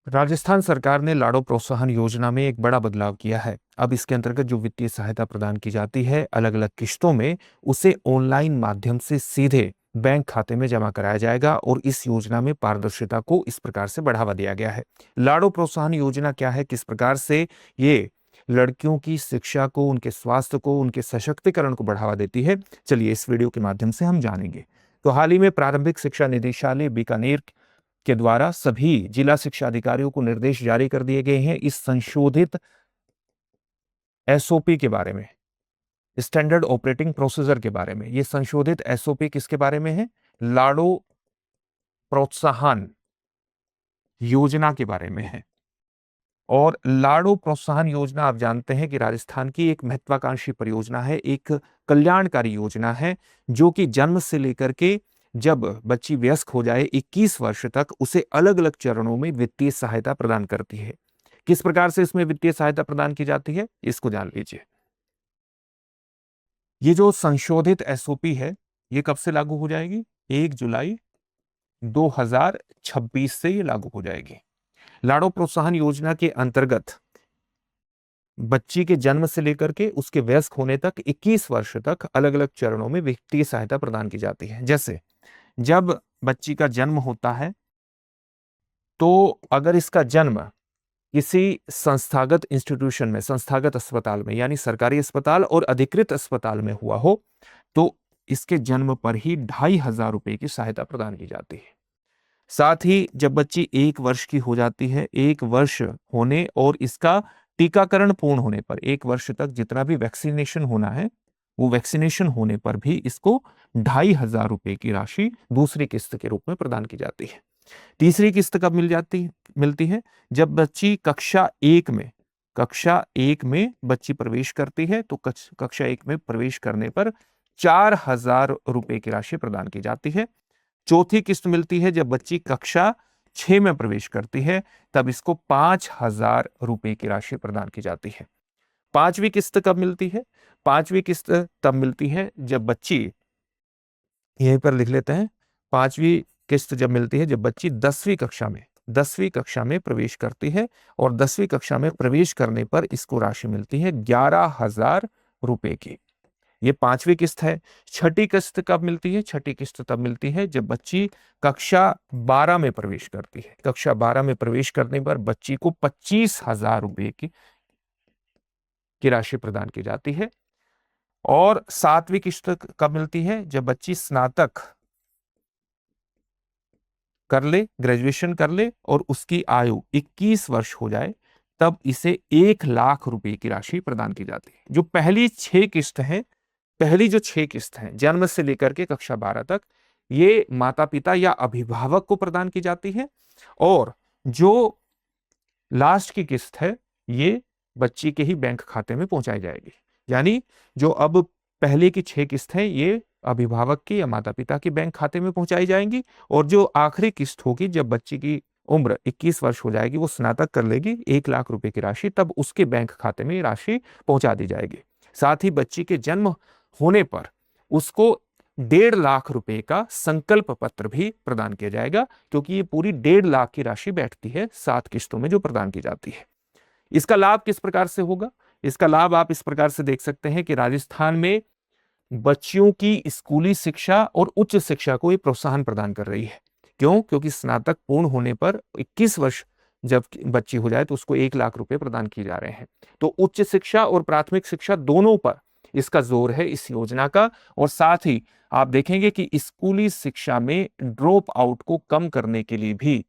राजस्थान सरकार ने लाड़ो प्रोत्साहन योजना में एक बड़ा बदलाव किया है। अब इसके अंतर्गत जो वित्तीय सहायता प्रदान की जाती है अलग अलग किश्तों में, उसे ऑनलाइन माध्यम से सीधे बैंक खाते में जमा कराया जाएगा और इस योजना में पारदर्शिता को इस प्रकार से बढ़ावा दिया गया है। लाड़ो प्रोत्साहन योजना क्या है, किस प्रकार से ये लड़कियों की शिक्षा को, उनके स्वास्थ्य को, उनके सशक्तिकरण को बढ़ावा देती है, चलिए इस वीडियो के माध्यम से हम जानेंगे। तो हाल ही में प्रारंभिक शिक्षा निदेशालय बीकानेर के द्वारा सभी जिला शिक्षा अधिकारियों को निर्देश जारी कर दिए गए हैं इस संशोधित एसओपी के बारे में, स्टैंडर्ड ऑपरेटिंग प्रोसीजर के बारे में। यह संशोधित एसओपी किसके बारे में है? लाड़ो प्रोत्साहन योजना के बारे में है। और लाड़ो प्रोत्साहन योजना आप जानते हैं कि राजस्थान की एक महत्वाकांक्षी परियोजना है, एक कल्याणकारी योजना है, जो कि जन्म से लेकर के जब बच्ची वयस्क हो जाए 21 वर्ष तक उसे अलग अलग चरणों में वित्तीय सहायता प्रदान करती है। किस प्रकार से इसमें वित्तीय सहायता प्रदान की जाती है, इसको जान लीजिए। ये जो संशोधित एसओपी है, ये कब से लागू हो जाएगी? 1 जुलाई 2026 से ये लागू हो जाएगी। लाड़ो प्रोत्साहन योजना के अंतर्गत बच्ची के जन्म से लेकर के उसके वयस्क होने तक 21 वर्ष तक अलग अलग चरणों में वित्तीय सहायता प्रदान की जाती है। जैसे जब बच्ची का जन्म होता है तो अगर इसका जन्म किसी संस्थागत इंस्टीट्यूशन में, संस्थागत अस्पताल में, यानी सरकारी अस्पताल और अधिकृत अस्पताल में हुआ हो, तो इसके जन्म पर ही 2,500 रुपए की सहायता प्रदान की जाती है। साथ ही जब बच्ची 1 वर्ष की हो जाती है, 1 वर्ष होने और इसका टीकाकरण पूर्ण होने पर, 1 वर्ष तक जितना भी वैक्सीनेशन होना है, वो वैक्सीनेशन होने पर भी इसको 2,500 रुपए की राशि दूसरी किस्त के रूप में प्रदान की जाती है। तीसरी किस्त कब मिलती है? जब बच्ची कक्षा 1 में बच्ची प्रवेश करती है, तो कक्षा 1 में प्रवेश करने पर 4,000 रुपए की राशि प्रदान की जाती है। चौथी किस्त मिलती है जब बच्ची कक्षा 6 में प्रवेश करती है, तब इसको 5,000 रुपए की राशि प्रदान की जाती है। पांचवी किस्त कब मिलती है? पांचवी किस्त तब मिलती है जब बच्ची, यहीं पर लिख लेते हैं, पांचवी किस्त जब मिलती है जब बच्ची 10वीं कक्षा में प्रवेश करती है, और 10वीं कक्षा में प्रवेश करने पर इसको राशि मिलती है 11,000 रुपए की। ये पांचवी किस्त है। छठी किस्त कब मिलती है? छठी किस्त तब मिलती है जब बच्ची कक्षा 12 में प्रवेश करती है। कक्षा 12 में प्रवेश करने पर बच्ची को 25,000 रुपए की राशि प्रदान की जाती है। और 7वीं किस्त कब मिलती है? जब बच्ची स्नातक कर ले, ग्रेजुएशन कर ले और उसकी आयु 21 वर्ष हो जाए, तब इसे 1,00,000 रुपए की राशि प्रदान की जाती है। जो पहली जो 6 किस्त हैं, जन्म से लेकर के कक्षा 12 तक, ये माता पिता या अभिभावक को प्रदान की जाती है, और जो लास्ट की किस्त है ये बच्ची के ही बैंक खाते में पहुंचाई जाएगी। यानी जो अब पहले की 6 किस्त है ये अभिभावक के या माता पिता के बैंक खाते में पहुंचाई जाएंगी, और जो आखिरी किस्त होगी जब बच्ची की उम्र 21 वर्ष हो जाएगी, वो स्नातक कर लेगी, 1,00,000 रुपए की राशि तब उसके बैंक खाते में राशि पहुंचा दी जाएगी। साथ ही बच्ची के जन्म होने पर उसको 1,50,000 रुपए का संकल्प पत्र भी प्रदान किया जाएगा, क्योंकि ये पूरी 1,50,000 की राशि बैठती है 7 किस्तों में जो प्रदान की जाती है। इसका लाभ किस प्रकार से होगा? इसका लाभ आप इस प्रकार से देख सकते हैं कि राजस्थान में बच्चियों की स्कूली शिक्षा और उच्च शिक्षा को ये प्रोत्साहन प्रदान कर रही है। क्यों? क्योंकि स्नातक पूर्ण होने पर 21 वर्ष जब बच्ची हो जाए तो उसको 1,00,000 रुपए प्रदान किए जा रहे हैं। तो उच्च शिक्षा और प्राथमिक शिक्षा दोनों पर इसका जोर है इस योजना का। और साथ ही आप देखेंगे कि स्कूली शिक्षा में ड्रॉप आउट को कम करने के लिए भी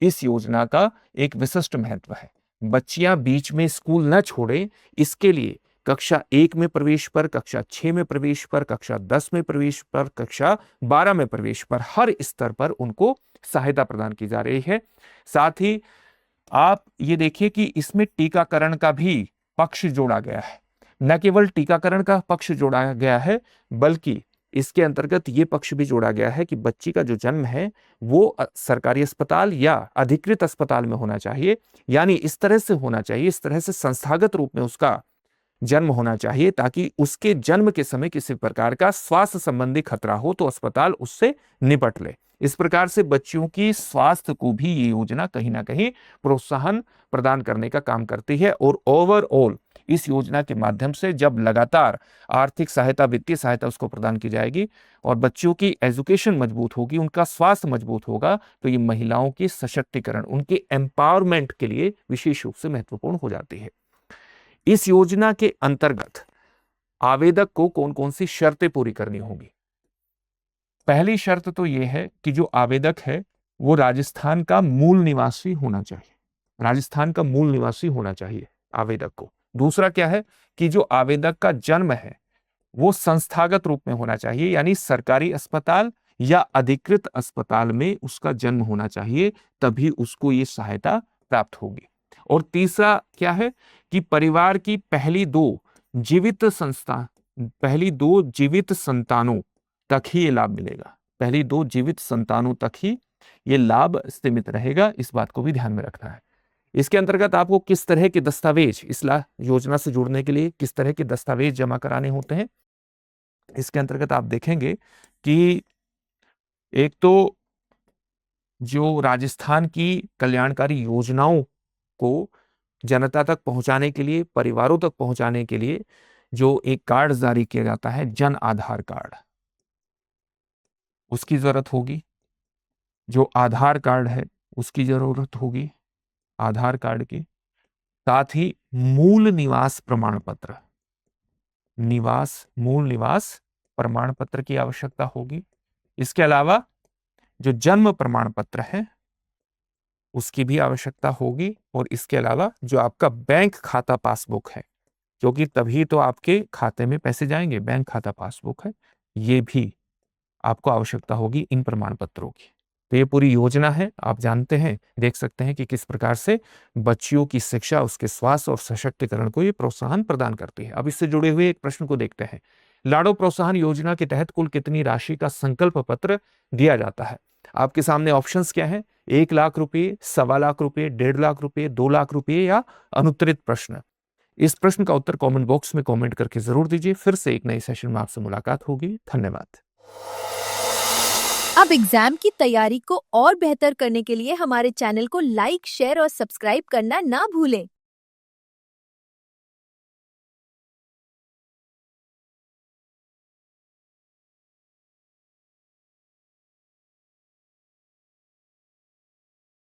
इस योजना का एक विशिष्ट महत्व है। बच्चियां बीच में स्कूल न छोड़े, इसके लिए कक्षा 1 में प्रवेश पर, कक्षा 6 में प्रवेश पर, कक्षा 10 में प्रवेश पर, कक्षा 12 में प्रवेश पर, हर स्तर पर उनको सहायता प्रदान की जा रही है। साथ ही आप ये देखिए कि इसमें टीकाकरण का भी पक्ष जोड़ा गया है। न केवल टीकाकरण का पक्ष जोड़ा गया है, बल्कि इसके अंतर्गत ये पक्ष भी जोड़ा गया है कि बच्ची का जो जन्म है वो सरकारी अस्पताल या अधिकृत अस्पताल में होना चाहिए। यानी इस तरह से होना चाहिए, इस तरह से संस्थागत रूप में उसका जन्म होना चाहिए, ताकि उसके जन्म के समय किसी प्रकार का स्वास्थ्य संबंधी खतरा हो तो अस्पताल उससे निपट ले। इस प्रकार से बच्चियों की स्वास्थ्य को भी ये योजना कहीं ना कहीं प्रोत्साहन प्रदान करने का काम करती है। और ओवरऑल इस योजना के माध्यम से जब लगातार आर्थिक सहायता, वित्तीय सहायता उसको प्रदान की जाएगी और बच्चों की एजुकेशन मजबूत होगी, उनका स्वास्थ्य मजबूत होगा, तो ये महिलाओं की सशक्तिकरण, उनके एम्पावरमेंट के लिए विशेष रूप से महत्वपूर्ण हो जाती है। इस योजना के अंतर्गत आवेदक को कौन कौन सी शर्तें पूरी करनी होगी? पहली शर्त तो यह है कि जो आवेदक है वो राजस्थान का मूल निवासी होना चाहिए। राजस्थान का मूल निवासी होना चाहिए आवेदक को। दूसरा क्या है कि जो आवेदक का जन्म है वो संस्थागत रूप में होना चाहिए, यानी सरकारी अस्पताल या अधिकृत अस्पताल में उसका जन्म होना चाहिए, तभी उसको ये सहायता प्राप्त होगी। और तीसरा क्या है कि परिवार की पहली दो जीवित संतानों तक ही ये लाभ मिलेगा। पहली 2 जीवित संतानों तक ही ये लाभ सीमित रहेगा, इस बात को भी ध्यान में रखना है। इसके अंतर्गत आपको किस तरह के दस्तावेज, इस योजना से जुड़ने के लिए किस तरह के दस्तावेज जमा कराने होते हैं, इसके अंतर्गत आप देखेंगे कि एक तो जो राजस्थान की कल्याणकारी योजनाओं को जनता तक पहुंचाने के लिए, परिवारों तक पहुंचाने के लिए जो एक कार्ड जारी किया जाता है, जन आधार कार्ड, उसकी जरूरत होगी। जो आधार कार्ड है उसकी जरूरत होगी, आधार कार्ड की। साथ ही मूल निवास प्रमाण पत्र, मूल निवास प्रमाण पत्र की आवश्यकता होगी। इसके अलावा जो जन्म प्रमाण पत्र है उसकी भी आवश्यकता होगी। और इसके अलावा जो आपका बैंक खाता पासबुक है, क्योंकि तभी तो आपके खाते में पैसे जाएंगे, बैंक खाता पासबुक है, ये भी आपको आवश्यकता होगी इन प्रमाण पत्रों की। तो ये पूरी योजना है, आप जानते हैं, देख सकते हैं कि किस प्रकार से बच्चियों की शिक्षा, उसके स्वास्थ्य और सशक्तिकरण को ये प्रोत्साहन प्रदान करती है। अब इससे जुड़े हुए एक प्रश्न को देखते हैं। लाड़ो प्रोत्साहन योजना के तहत कुल कितनी राशि का संकल्प पत्र दिया जाता है? आपके सामने ऑप्शंस क्या है? 1 लाख रुपए, 1.25 लाख रुपए, 1.5 लाख रुपए, 2 लाख रुपए या अनुत्तरित प्रश्न। इस प्रश्न का उत्तर कमेंट बॉक्स में कमेंट करके जरूर दीजिए। फिर से एक नए सेशन में आपसे मुलाकात होगी। धन्यवाद। अब एग्जाम की तैयारी को और बेहतर करने के लिए हमारे चैनल को लाइक, शेयर और सब्सक्राइब करना ना भूलें।